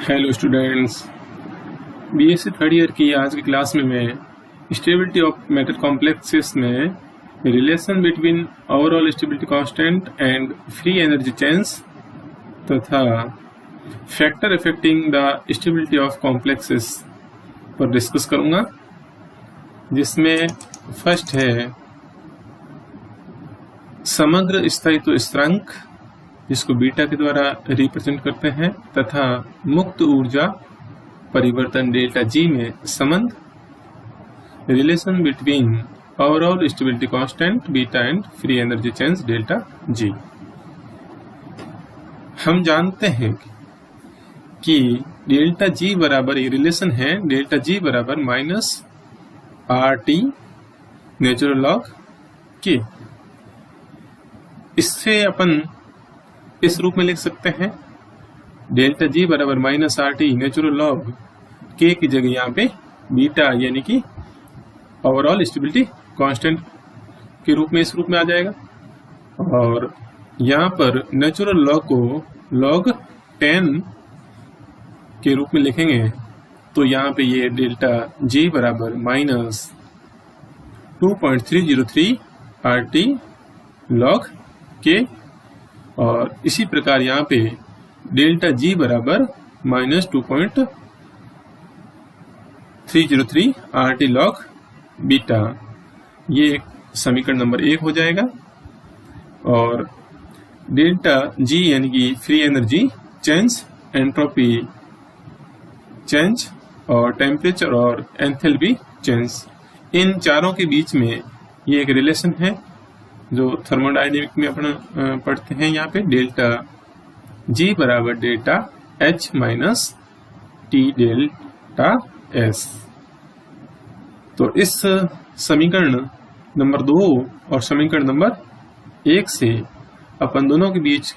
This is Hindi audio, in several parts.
Hello students, BSc third year की आज की क्लास में मैं स्टेबिलिटी ऑफ मैटर कॉम्प्लेक्सेस में relation between overall stability constant and free energy change तथा factor affecting the stability of complexes पर डिस्कस करूंगा, जिसमें फर्स्ट है समग्र स्थायित्व स्थिरांक, जिसको बीटा के द्वारा रिप्रेजेंट करते हैं, तथा मुक्त ऊर्जा परिवर्तन डेल्टा जी में संबंध, relation between overall stability constant beta and free energy change delta G. हम जानते हैं कि डेल्टा जी बराबर, ये रिलेशन है डेल्टा जी बराबर minus R T natural log के। इससे अपन इस रूप में लिख सकते हैं डेल्टा जी बराबर minus R T natural log के की जगह यहाँ पे बीटा यानी कि ओवरऑल स्टेबिलिटी कांस्टेंट के रूप में इस रूप में आ जाएगा, और यहाँ पर नेचुरल लॉग को लॉग 10 के रूप में लिखेंगे तो यहाँ पे ये डेल्टा जी बराबर माइनस 2.303 आर टी लॉग के, और इसी प्रकार यहाँ पे डेल्टा जी बराबर minus 2.303 R T log beta, ये समीकरण नंबर 1 हो जाएगा। और डेल्टा जी यानी कि free energy change, entropy change और टेम्परेचर और एंथैल्पी चेंज, इन चारों के बीच में ये एक रिलेशन है जो थर्मोडायनेमिक में अपन पढ़ते हैं। यहाँ पे डेल्टा जी बराबर delta H minus T delta S. तो इस समीकरण नंबर 2 और समीकरण नंबर 1 से अपन दोनों के बीच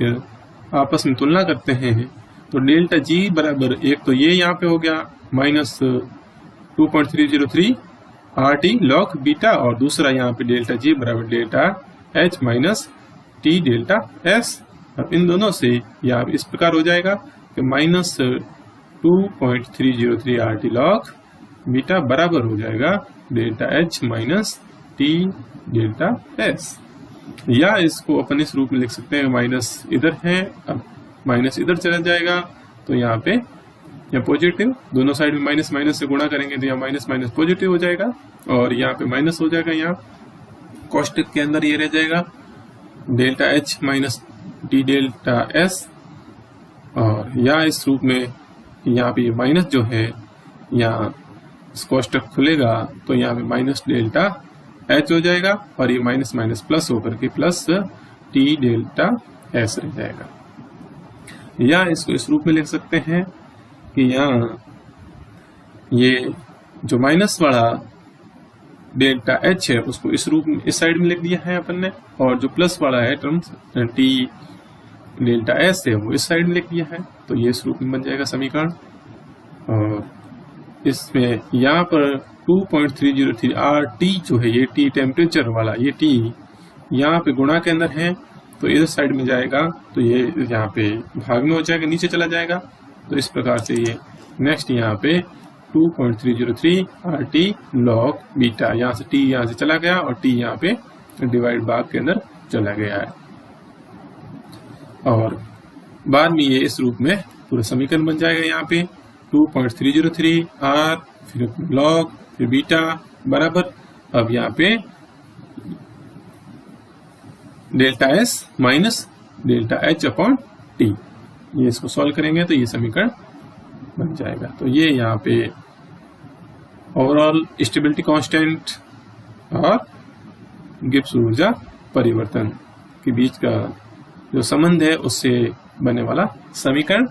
आपस में तुलना करते हैं तो डेल्टा जी बराबर एक तो ये यहाँ पे हो गया minus 2.303 R T log beta, और दूसरा यहाँ पे डेल्टा जी बराबर delta H minus T delta S. अब इन दोनों से यह इस प्रकार हो जाएगा कि minus 2.303 R T log beta बराबर हो जाएगा delta H minus T delta S. या इसको अपन इस रूप में लिख सकते हैं, माइनस इधर है, अब माइनस इधर चला जाएगा तो यहाँ पे या पॉजिटिव, दोनों साइड में माइनस माइनस से गुणा करेंगे तो यहाँ माइनस माइनस पॉजिटिव हो जाएगा, और यहाँ पे माइनस हो जाएगा, यहाँ कोष्टक के अंदर ये रह जाएगा delta H minus T delta S. और या इस रूप में यहाँ पे माइनस जो है यहाँ कोष्टक खुलेगा तो यहाँ पे माइनस डेल्टा एच हो जाएगा, और ये माइनस माइनस प्लस होकर के प्लस टी डेल्टा एस रह जाएगा। या इसको इस रूप में लिख सकते हैं कि यहाँ ये जो माइनस वाला डेल्टा एच है उसको इस रूप में इस साइड में लिख दिया है अपन ने, और जो प्लस वाला है टर्म टी डेल्टा एस है वो इस साइड में लिख दिया है, तो ये इस रूप में बन जाएगा समीकरण। और इसमें यहाँ पर 2.303 आर टी जो है, ये टी टेम्परेचर वाला, ये टी यहाँ पे गुणा के अंदर है तो इधर साइड में जाएगा तो ये यहाँ पे भाग में हो जाएगा, नीचे चला जाएगा। तो इस प्रकार से ये नेक्स्ट यहाँ पे 2.303 आर टी लॉग बीटा, यहाँ से टी यहाँ से चला गया और टी यहाँ पे डिवाइड भाग के अंदर चला गया है, और बाद में ये इस रूप में पूरा समीकरण बन जाएगा। यहाँ पे 2.303 आर फिर लॉग फिर बीटा बराबर, अब यहाँ पे delta S minus delta H upon T, ये इसको सॉल्व करेंगे तो ये समीकरण बन जाएगा। तो ये यहाँ पे ओवरऑल स्टेबिलिटी कांस्टेंट और गिब्स ऊर्जा परिवर्तन के बीच का जो संबंध है उससे बनने वाला समीकरण,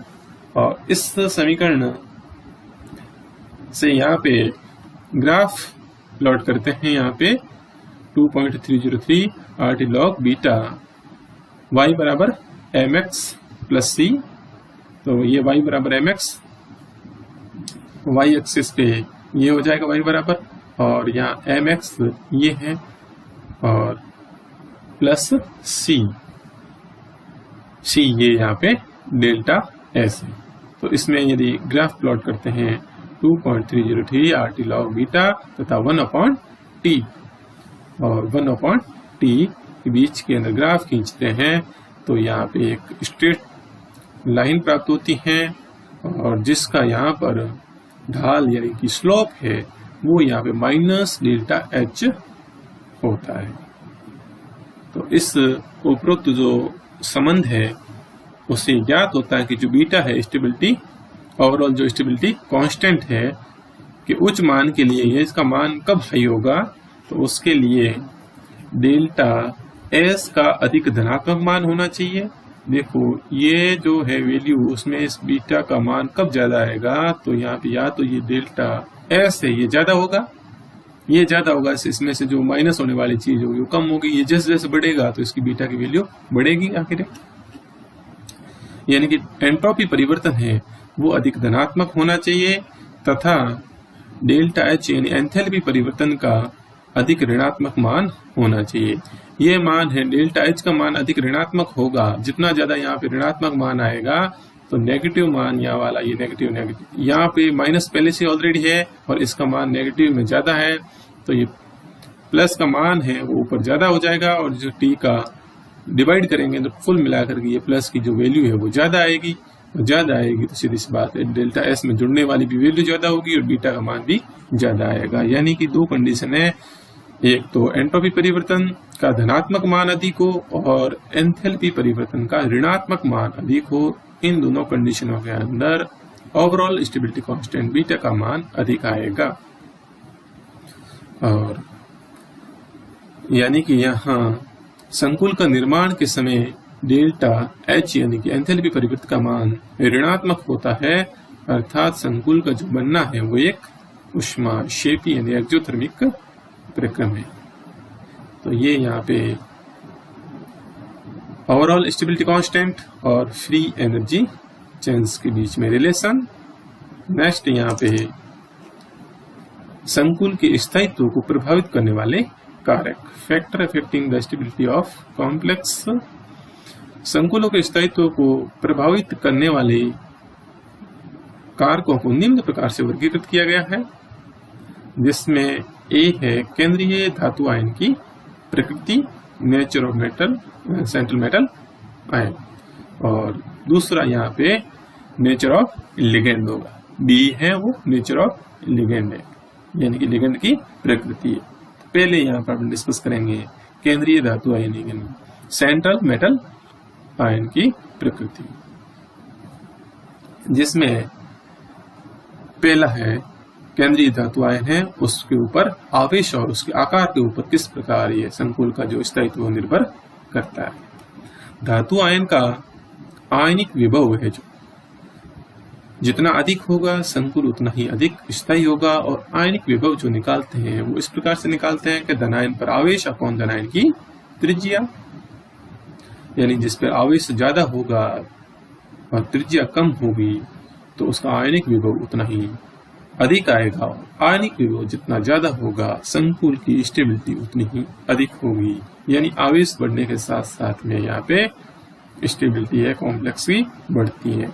और इस समीकरण से यहाँ पे ग्राफ प्लॉट करते हैं। यहाँ पे 2.303 R T log beta y बराबर mx प्लस c, तो ये y बराबर mx, y एक्सिस पे ये हो जाएगा y बराबर, और यहाँ mx ये है, और प्लस c, ये यहाँ पे डेल्टा एस है। तो इसमें यदि ग्राफ प्लॉट करते हैं 2.303 RT log बीटा तथा 1/T और 1/T के बीच के अंदर ग्राफ खींचते हैं तो यहाँ पे एक स्ट्रेट लाइन प्राप्त होती है और जिसका यहाँ पर ढाल यानी कि स्लोप है वो यहाँ पे -ΔH होता है। तो इस उपरोक्त जो संबंध है उससे ज्ञात होता है कि जो बीटा है स्टेबिलिटी ओवरऑल जो स्टेबिलिटी कांस्टेंट है कि उच्च मान के लिए ये इसका मान कब हाई होगा, तो उसके लिए डेल्टा एस का अधिक धनात्मक मान होना चाहिए। देखो ये जो है वैल्यू उसमें इस बीटा का मान कब ज्यादा आएगा, तो यहाँ पे या तो ये डेल्टा एस है ये ज्यादा होगा, ये ज्यादा होगा, इसमें से जो माइनस होने वाली चीज होगी वो कम होगी। ये जैसे जैसे बढ़ेगा तो इसकी बीटा की वैल्यू बढ़ेगी आखिर, यानी कि एंट्रोपी परिवर्तन है वो अधिक धनात्मक होना चाहिए तथा डेल्टा एच यानी एंथैल्पी परिवर्तन का अधिक ऋणात्मक मान होना चाहिए। ये मान है डेल्टा एच का मान अधिक ऋणात्मक होगा, जितना ज्यादा यहाँ पे ऋणात्मक मान आएगा तो नेगेटिव मान यहाँ वाला ये नेगेटिव यहाँ पे माइनस पहले से ऑलरेडी है और इसका मान नेगेटिव में ज्यादा है तो ये प्लस का मान है वो ऊपर ज्यादा हो जाएगा और जो टी का डिवाइड करेंगे तो फुल मिलाकर के ये प्लस की जो वैल्यू है वो ज्यादा आएगी तो सीधी सी बात है डेल्टा एस में जुड़ने वाली भी वैल्यू ज्यादा होगी और बीटा का मान भी ज्यादा आएगा। यानी कि दो कंडीशन है, एक तो एंट्रोपी परिवर्तन का धनात्मक मान अधिक हो और एंथैल्पी परिवर्तन का ऋणात्मक मान अधिक हो। इन दोनों कंडीशनों के अंदर ओवरऑल स्टेबिलिटी कांस्टेंट बीटा का मान अधिक आएगा। और यानी कि यहाँ संकुल का निर्माण के समय डेल्टा एच यानी कि एंथैल्पी परिवर्तन का मान ऋणात्मक होता है, अर्थात संकुल का जो बनना है वो एक ऊष्माक्षेपी यानी एक्सोथर्मिक प्रक्रम है। तो ये यहाँ पे ओवरऑल स्टेबिलिटी कांस्टेंट और फ्री एनर्जी चेंज के बीच में रिलेशन। नेक्स्ट यहाँ पे संकुल के स्थायित्व को प्रभावित करने वाले कारक, factor affecting the stability of complex. संकुलों के स्थायित्व को प्रभावित करने वाले कारकों को निम्न प्रकार से वर्गीकृत किया गया है, जिसमें ए है केंद्रीय धातु आयन की प्रकृति, nature of metal, central metal ion, और दूसरा यहाँ पे नेचर ऑफ लिगेंड होगा। बी है वो नेचर ऑफ लिगेंड है, यानी कि लिगेंड की प्रकृति है। पहले यहाँ पर हम डिस्कस करेंगे केंद्रीय धातु आयन सेंट्रल मेटल आयन की प्रकृति, जिसमें पहला है केंद्रीय धातु आयन है, उसके ऊपर आवेश और उसके आकार के ऊपर किस प्रकार ये संकुल का जो स्थायित्व निर्भर करता है। धातु आयन का आयनिक विभव है जो जितना अधिक होगा संकुल उतना ही अधिक स्थायी होगा, और आयनिक विभव जो निकालते हैं वो इस प्रकार से निकालते हैं कि धनायन पर आवेश अपॉन धनायन की त्रिज्या, यानी जिस पर आवेश ज्यादा होगा और त्रिज्या कम होगी तो उसका आयनिक विभव उतना ही अधिक आएगा, और आयनिक विभव जितना ज्यादा होगा संकुल की स्टेबिलिटी उतनी ही अधिक होगी। यानी आवेश बढ़ने के साथ साथ में यहाँ पे स्टेबिलिटी है कॉम्प्लेक्स की बढ़ती है।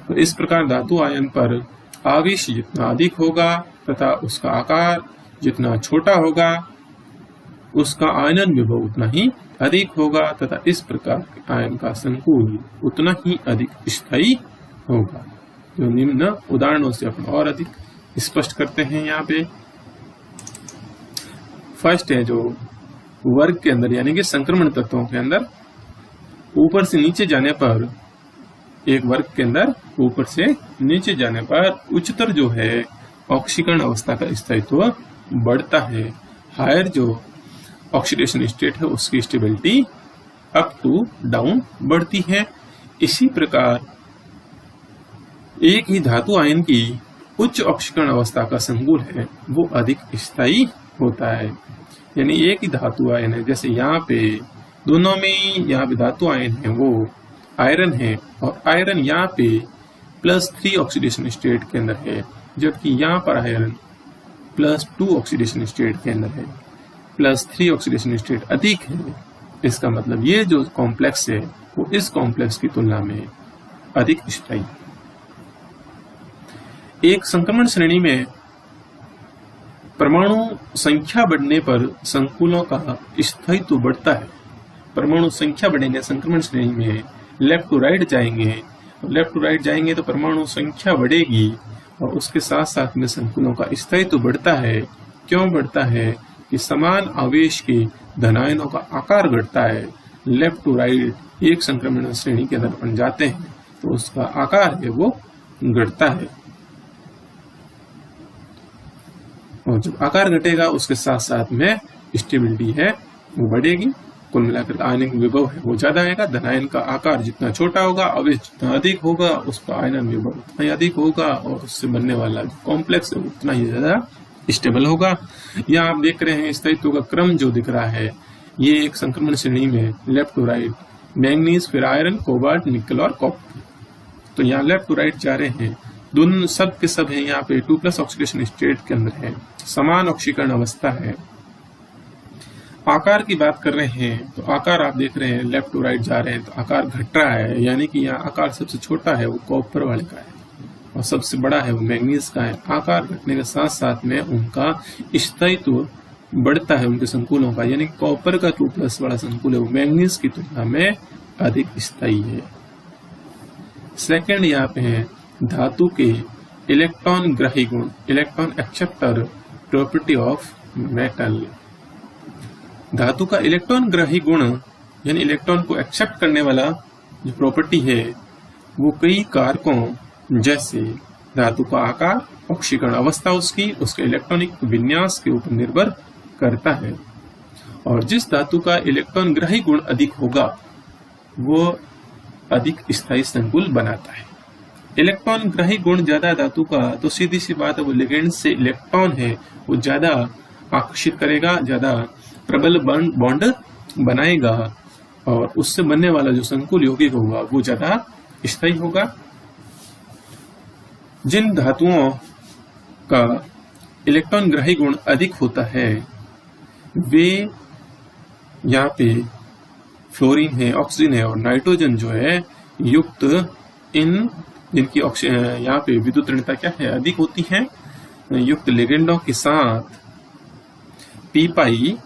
तो इस प्रकार धातु आयन पर आवेश जितना अधिक होगा तथा उसका आकार जितना छोटा होगा उसका आयनन विभव उतना ही अधिक होगा, तथा इस प्रकार आयन का संकुल उतना ही अधिक स्थायी होगा। जो निम्न उदाहरणों से अपन और अधिक स्पष्ट करते हैं। यहाँ पे फर्स्ट है जो वर्ग के अंदर यानी कि संक्रमण तत्वों के अंदर ऊपर से नीचे जाने पर, एक वर्ग के अंदर ऊपर से नीचे जाने पर उच्चतर जो है ऑक्सीकरण अवस्था का स्थायित्व बढ़ता है, हायर जो ऑक्सीडेशन स्टेट है उसकी स्टेबिलिटी अप टू डाउन बढ़ती है। इसी प्रकार एक ही धातु आयन की उच्च ऑक्सीकरण अवस्था का संकुल है वो अधिक स्थायी होता है। यानी एक ही धातु आयन है, जैसे यहाँ पे दोनों में यहाँ पे धातु आयन है वो आयरन है, और आयरन यहाँ पे +3 ऑक्सीडेशन स्टेट के अंदर है, जबकि यहाँ पर आयरन +2 ऑक्सीडेशन स्टेट के अंदर है। +3 ऑक्सीडेशन स्टेट अधिक है, इसका मतलब ये जो कॉम्प्लेक्स है वो इस कॉम्प्लेक्स की तुलना में अधिक स्थायी। एक संक्रमण श्रेणी में परमाणु संख्या बढ़ने पर संकुलों का स्थायित्व बढ़ता है। परमाणु संख्या बढ़ेंगे संक्रमण श्रेणी में, लेफ्ट टू राइट जाएंगे तो परमाणु संख्या बढ़ेगी और उसके साथ साथ में संकुलों का स्थायित्व बढ़ता है। क्यों बढ़ता है कि समान आवेश के धनायनों का आकार घटता है। लेफ्ट टू राइट एक संक्रमण श्रेणी के अंदर बन जाते हैं तो उसका आकार है वो घटता है, और जब आकार घटेगा उसके साथ साथ में स्टेबिलिटी है वो बढ़ेगी। कुल मिलाकर आयनिक विभव है वो ज्यादा आएगा। धनायन का आकार जितना छोटा होगा, आवेश जितना अधिक होगा, उसका आयनन विभव उतना ही अधिक होगा और उससे बनने वाला जो कॉम्प्लेक्स है उतना ही ज्यादा स्टेबल होगा। यहाँ आप देख रहे हैं स्थायित्व का क्रम जो दिख रहा है, ये एक संक्रमण श्रेणी में लेफ्ट टू राइट मैंगनीज, फिर आयरन, कोबाल्ट, निकल और कॉपर। तो यहाँ लेफ्ट टू राइट जा रहे हैं, दोनों सब के सब है यहाँ पे 2+ ऑक्सीडेशन स्टेट के अंदर है, समान ऑक्सीकरण अवस्था है। आकार की बात कर रहे हैं तो आकार आप देख रहे हैं लेफ्ट टू राइट जा रहे हैं तो आकार घट रहा है, यानी कि यहाँ आकार सबसे छोटा है वो कॉपर वाले का है और सबसे बड़ा है वो मैंगनीज का है। आकार घटने के साथ साथ में उनका स्थायित्व बढ़ता है उनके संकुलों का, यानी कॉपर का 2+ वाला संकुल है वो मैंगनीज की तुलना में अधिक स्थायी है। सेकंड यहाँ पे है धातु के इलेक्ट्रॉन ग्राही गुण, electron acceptor property of metal. धातु का इलेक्ट्रॉन ग्राही गुण यानी इलेक्ट्रॉन को एक्सेप्ट करने वाला जो प्रॉपर्टी है वो कई कारकों जैसे धातु का आकार, ऑक्सीकरण अवस्था उसके इलेक्ट्रॉनिक विन्यास के ऊपर निर्भर करता है। और जिस धातु का इलेक्ट्रॉन ग्राही गुण अधिक होगा वो अधिक स्थायी संकुल बनाता है। इलेक्ट्रॉन ग्राही गुण ज्यादा धातु का तो सीधी सी बात है वो लिगेंड से इलेक्ट्रॉन है वो ज्यादा आकर्षित करेगा, ज्यादा प्रबल बॉन्ड बनाएगा और उससे बनने वाला जो संकुल यौगिक होगा वो ज्यादा स्थायी होगा। जिन धातुओं का इलेक्ट्रॉन ग्राही गुण अधिक होता है वे यहाँ पे फ्लोरीन है, ऑक्सीजन है और नाइट्रोजन जो है युक्त इन जिनकी यहाँ पे विद्युत ऋणता क्या है अधिक होती है युक्त लिगेंडों के साथ पी पाई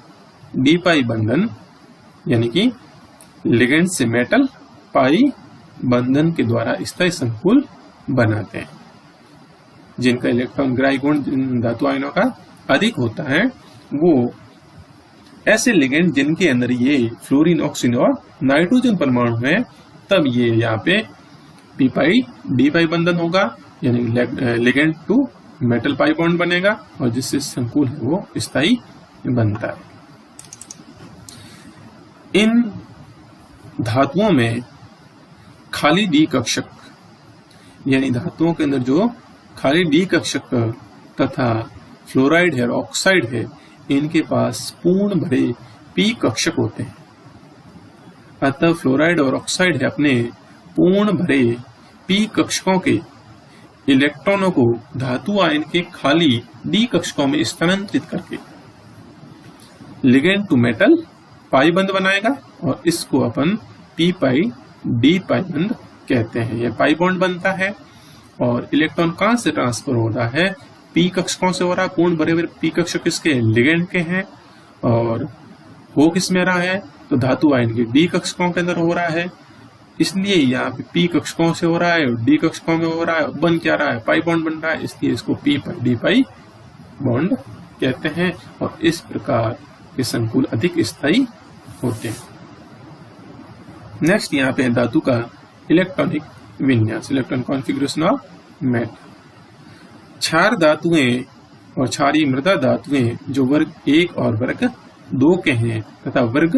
डी पाई बंधन यानी कि लिगेंड से मेटल पाई बंधन के द्वारा स्थायी संकुल बनाते हैं। जिनका इलेक्ट्रॉन ग्राही गुण धातु आयनों का अधिक होता है वो ऐसे लिगेंड जिनके अंदर ये फ्लोरीन, ऑक्सीजन और नाइट्रोजन परमाणु है, तब ये यहाँ पे पी पाई डी पाई बंधन होगा यानी ligand to metal pi bond बनेगा और जिससे संकुल है वो स्थायी बनता है। इन धातुओं में खाली डी कक्षक यानी धातुओं के अंदर जो खाली डी कक्षक तथा फ्लोराइड है और ऑक्साइड है इनके पास पूर्ण भरे पी कक्षक होते हैं। अतः फ्लोराइड और ऑक्साइड है अपने पूर्ण भरे पी कक्षकों के इलेक्ट्रॉनों को धातु आयन के खाली डी कक्षकों में स्थानांतरित करके लिगेंड टू मेटल पाई बंध बनाएगा और इसको अपन पी पाई डी पाई बंध कहते हैं। यह पाई बॉन्ड बनता है और इलेक्ट्रॉन कहां से ट्रांसफर हो रहा है, पी कक्षकों से हो रहा है। पूर्ण भरे हुए पी कक्षक किसके, लिगेंड के हैं और वो किस में रहा है तो धातु आयन के डी कक्षकों के अंदर हो रहा है। इसलिए यहाँ पे पी कक्षकों से हो रहा है और डी कक्षकों में हो रहा है, बन क्या रहा है, पाई बॉन्ड बन रहा है, इसलिए इसको पी पाई डी पाई बॉन्ड कहते हैं और इस प्रकार के संकुल अधिक स्थायी होते हैं। नेक्स्ट यहाँ पे धातु का इलेक्ट्रॉनिक विन्यास, इलेक्ट्रॉन कॉन्फ़िगरेशन ऑफ मेटल। क्षार धातुएं और क्षारीय मृदा धातुएं जो वर्ग 1 और वर्ग 2 के हैं तथा वर्ग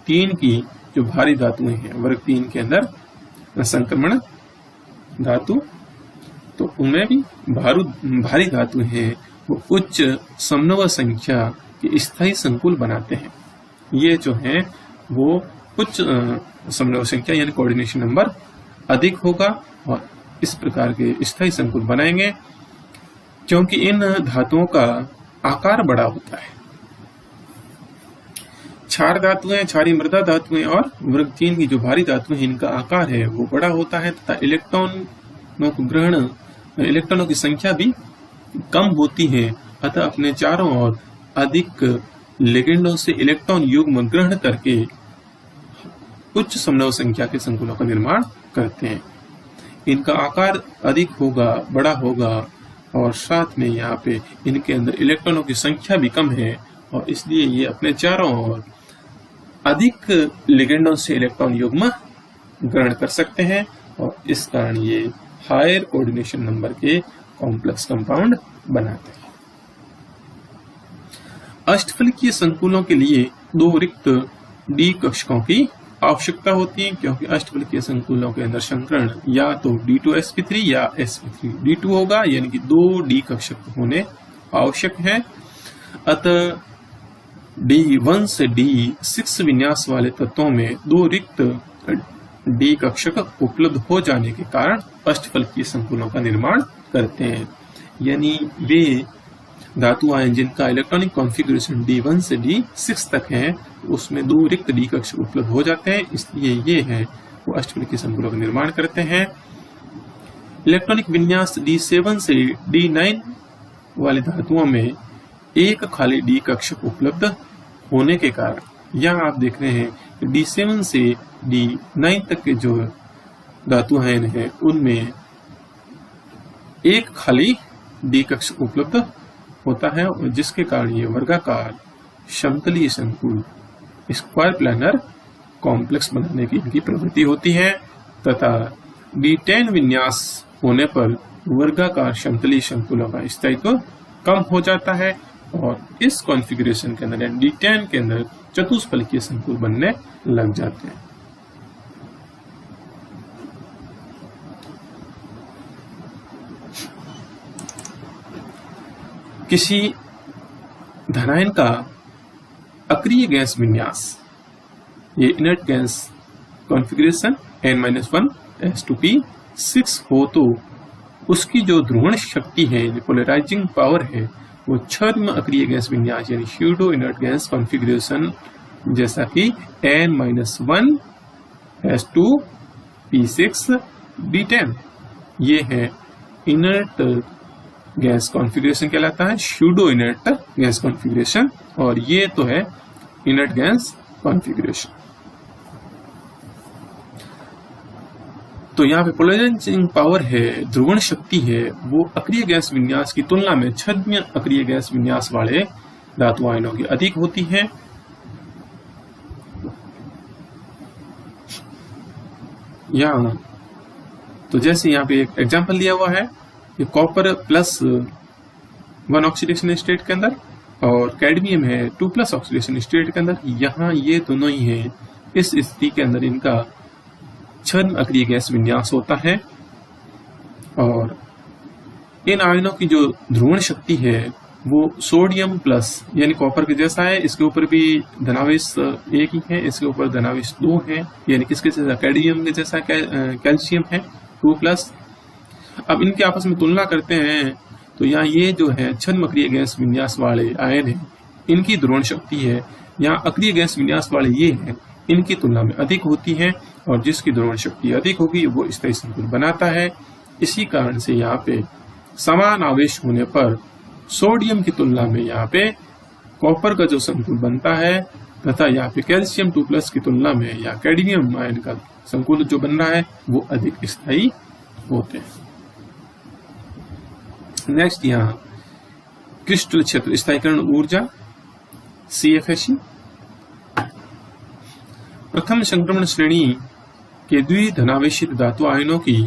3 की जो भारी धातुएं हैं, वर्ग 3 के अंदर संक्रमण धातु, तो उनमें भी भारी धातुएं हैं वो उच्च समन्वय संख्या के स्थायी संकुल बनाते हैं। ये जो है वो उच्च समन्वय संख्या यानी कोऑर्डिनेशन नंबर अधिक होगा और इस प्रकार के स्थायी संकुल बनाएंगे क्योंकि इन धातुओं का आकार बड़ा होता है। क्षार धातुएं, क्षारीय मृदा धातुएं और वर्ग 3 की जो भारी धातुएं इनका आकार है वो बड़ा होता है तथा इलेक्ट्रॉनों को ग्रहण इलेक्ट्रॉनों की संख्या भी कम होती है, अतः अपने चारों ओर अधिक लिगेंडों से इलेक्ट्रॉन युग्म ग्रहण करके उच्च समलव संख्या के संकुलों का निर्माण करते हैं। इनका आकार अधिक होगा, बड़ा होगा, और साथ में यहाँ पे इनके अंदर इलेक्ट्रॉनों की संख्या भी कम है, और इसलिए ये अपने चारों ओर अधिक लिगेंडों से इलेक्ट्रॉन युग्म ग्रहण कर सकते हैं, और इस कारण ये हायर कोऑर्डिनेशन नंबर के कॉम्प्लेक्स कंपाउंड बनाते हैं। अष्टफलकीय संकुलों के लिए दो रिक्त डी कक्षकों की आवश्यकता होती है, क्योंकि अष्टफलकीय संकुलों के अंदर संकरण या तो D2sp3 या sp3D2 होगा, यानी कि दो डी कक्षक होने आवश्यक है। अतः D1 से D6 विन्यास वाले तत्वों में दो रिक्त डी कक्षक उपलब्ध हो जाने के कारण अष्टफलकीय संकुलों का निर्माण करते हैं, यानी वे धातु आयन जिनका इलेक्ट्रॉनिक कॉन्फ़िगरेशन D1 से D6 तक है, उसमें दो रिक्त डी कक्षक उपलब्ध हो जाते हैं, इसलिए ये है वो अष्टफलकीय संकुलों का निर्माण करते हैं। इलेक्ट्रॉनिक विन्यास D7 से D9 वाली धातुओं में एक खाली डी कक्षक उपलब्ध होने के कारण यहाँ आप देख रहे हैं कि D7 से D9 तक के जो धातु आयन है उनमें एक खाली डी कक्षक उपलब्ध होता है, और जिसके कारण ये वर्गाकार समतलीय संकुल स्क्वायर प्लानर कॉम्प्लेक्स बनाने की इनकी प्रवृत्ति होती है, तथा D10 विन्यास होने पर वर्गाकार समतलीय संकुलों का स्थायित्व कम हो जाता है, और इस कॉन्फ़िगरेशन के अंदर D10 के अंदर चतुष्फलकीय संकुल बनने लग जाते हैं। किसी धनायन का अक्रिय गैस विन्यास, ये inert gas configuration N-1 S2P6 हो तो उसकी जो ध्रुवण शक्ति है, जो पोलराइजिंग पावर है, वो छद्म अक्रिय गैस विन्यास यानी स्यूडो इनर्ट गैस कॉन्फ़िगरेशन जैसा कि N-1 S2P6 D10, ये है इनर्ट गैस कॉन्फ़िगरेशन कहलाता है, स्यूडो इनर्ट गैस कॉन्फ़िगरेशन, और ये तो है इनर्ट गैस कॉन्फ़िगरेशन। तो यहाँ पे पोलराइजिंग पावर है, ध्रुवण शक्ति है, वो अक्रिय गैस विन्यास की तुलना में छद्म अक्रिय गैस विन्यास वाले धातु आयनों की अधिक होती है। यहाँ तो जैसे यहाँ पे एक एग्जांपल दिया हुआ है कि कॉपर +1 ऑक्सीडेशन स्टेट के अंदर और कैडमियम है 2+ ऑक्सीडेशन स्टेट के अंदर, यहाँ ये दोनों ही है। इस स्थिति के अंदर इनका छद्म अक्रिय गैस विन्यास होता है, और इन आयनों की जो ध्रुवण शक्ति है वो सोडियम प्लस यानी कॉपर के जैसा है, इसके ऊपर भी धनावेश 1 ही है, इसके ऊपर धनावेश 2 है, यानी किसके जैसा, कैडमियम के जैसा कैल्शियम है 2+। अब इनके आपस में तुलना करते हैं तो यहाँ ये जो है छद्म अक्रिय गैस विन्यास वाले आयन है, इनकी ध्रुवण शक्ति है यहाँ अक्रिय गैस विन्यास वाले ये है, इनकी तुलना में अधिक होती है, और जिसकी ध्रुवण शक्ति अधिक होगी वो स्थायी संकुल बनाता है। इसी कारण से यहाँ पे समान आवेश होने पर सोडियम की तुलना में यहाँ पे कॉपर का जो संकुल बनता है, तथा यहाँ पे कैल्शियम 2+ की तुलना में या कैडमियम आयन का संकुल जो बन रहा है वो अधिक स्थायी होते हैं। नेक्स्ट यहाँ क्रिस्टल क्षेत्र स्थायीकरण ऊर्जा CFSE। प्रथम संक्रमण श्रेणी के द्विधनावेशित धातु आयनों की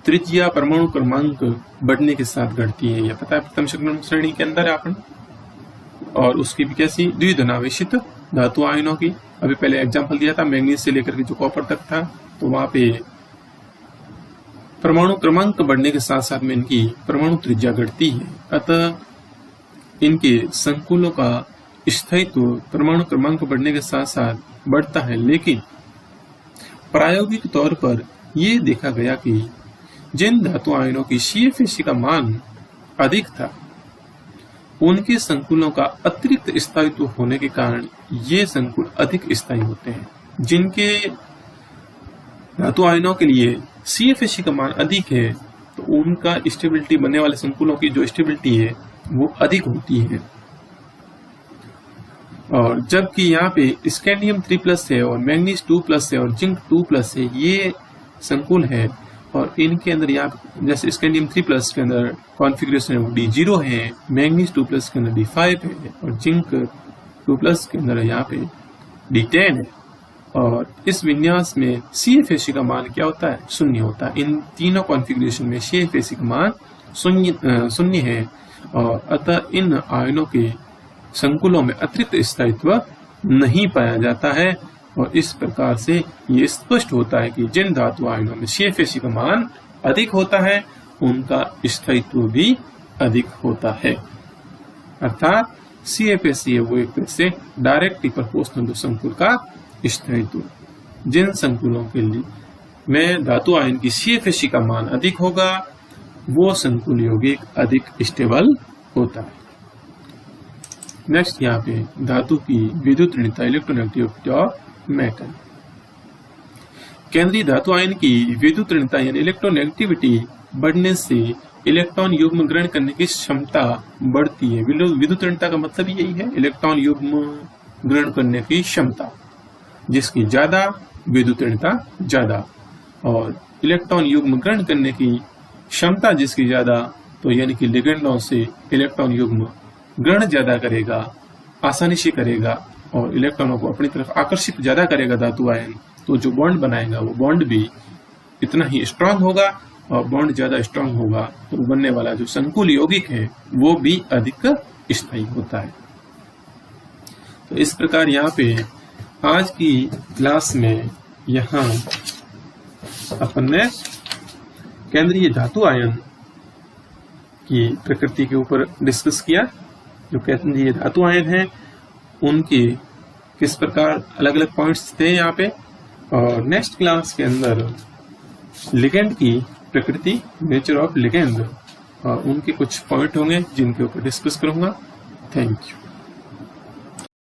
त्रिज्या परमाणु क्रमांक बढ़ने के साथ घटती है, यह पता है प्रथम संक्रमण श्रेणी के अंदर अपन, और उसकी भी कैसी द्विधनावेशित धातु आयनों की। अभी पहले एग्जांपल दिया था मैग्नीज से लेकर के जो कॉपर तक था, तो वहां पे परमाणु क्रमांक बढ़ने के साथ साथ में इनकी परमाणु त्रिज्या घटती है, अतः इनके संकुलों का स्थायित्व परमाणु क्रमांक बढ़ने के साथ साथ बढ़ता है। लेकिन प्रायोगिक तौर पर यह देखा गया कि जिन धातु आयनों की CFSE का मान अधिक था, उनके संकुलों का अतिरिक्त स्थायित्व होने के कारण ये संकुल अधिक स्थायी होते हैं। जिनके धातु आयनों के लिए CFSE का मान अधिक है, तो उनका स्टेबिलिटी, बनने वाले संकुलों की जो स्टेबिलिटी है वो अधिक होती है। और जबकि यहाँ पे स्कैंडियम 3+ है और मैंगनीज 2+ है और जिंक 2+ है, ये संकुल है और इनके अंदर यहाँ जैसे स्कैंडियम 3+ के अंदर कॉन्फ़िगरेशन है वो D0 है, मैंगनीज 2+ के अंदर D5 है और जिंक 2+ के अंदर यहाँ पे D10 है। और इस विन्यास में CFAC का मान क्या होता है? शून्य होता है। इन तीनों कॉन्फ़िगरेशन में CFAC का मान शून्य है और अतः इन आयनों के संकुलों में अतिरिक्त स्थायित्व नहीं पाया जाता है। और इस प्रकार से ये स्पष्ट होता है कि जिन धातु आयनों में CFAC का मान अधिक होता है उनका स्थायित्व भी अधिक होता है। अर्थात CFAC है वो एक तरह से डायरेक्टली प्रोपोर्शनल संकुल का स्थायित्व। जिन संकुलों के लिए में धातु आयन की CFAC का मान अधिक होगा वो संकुल यौगिक अधिक स्टेबल होता है। नेक्स्ट यहाँ पे धातु की विद्युत ऋणता, इलेक्ट्रोनेगेटिविटी ऑफ मेटल। केंद्रीय धातु आयन की विद्युत ऋणता यानी इलेक्ट्रोनेगेटिविटी बढ़ने से इलेक्ट्रॉन युग्म ग्रहण करने की क्षमता बढ़ती है। विद्युत ऋणता का मतलब यही है, इलेक्ट्रॉन युग्म ग्रहण करने की क्षमता, जिसकी ज्यादा विद्युत ऋणता ज्यादा, और इलेक्ट्रॉन युग्म ग्रहण करने की क्षमता जिसकी ज्यादा, तो यानी कि लिगेंडों से इलेक्ट्रॉन युग्म ग्रहण ज्यादा करेगा, आसानी से करेगा और इलेक्ट्रॉनों को अपनी तरफ आकर्षित ज्यादा करेगा धातु आयन, तो जो बॉन्ड बनाएगा वो बॉन्ड भी इतना ही स्ट्रांग होगा और बॉन्ड ज्यादा स्ट्रांग होगा तो बनने वाला जो संकुल यौगिक है वो भी अधिक स्थायी होता है। तो इस प्रकार यहाँ पे आज की क्लास में यहाँ अपन ने केंद्रीय धातु आयन की प्रकृति के ऊपर डिस्कस किया। जो केंद्रीय धातु आयन है उनके किस प्रकार अलग अलग पॉइंट्स थे यहाँ पे, और नेक्स्ट क्लास के अंदर लिगेंड की प्रकृति, नेचर ऑफ लिगेंड, और उनके कुछ पॉइंट होंगे जिनके ऊपर डिस्कस करूंगा। Thank you.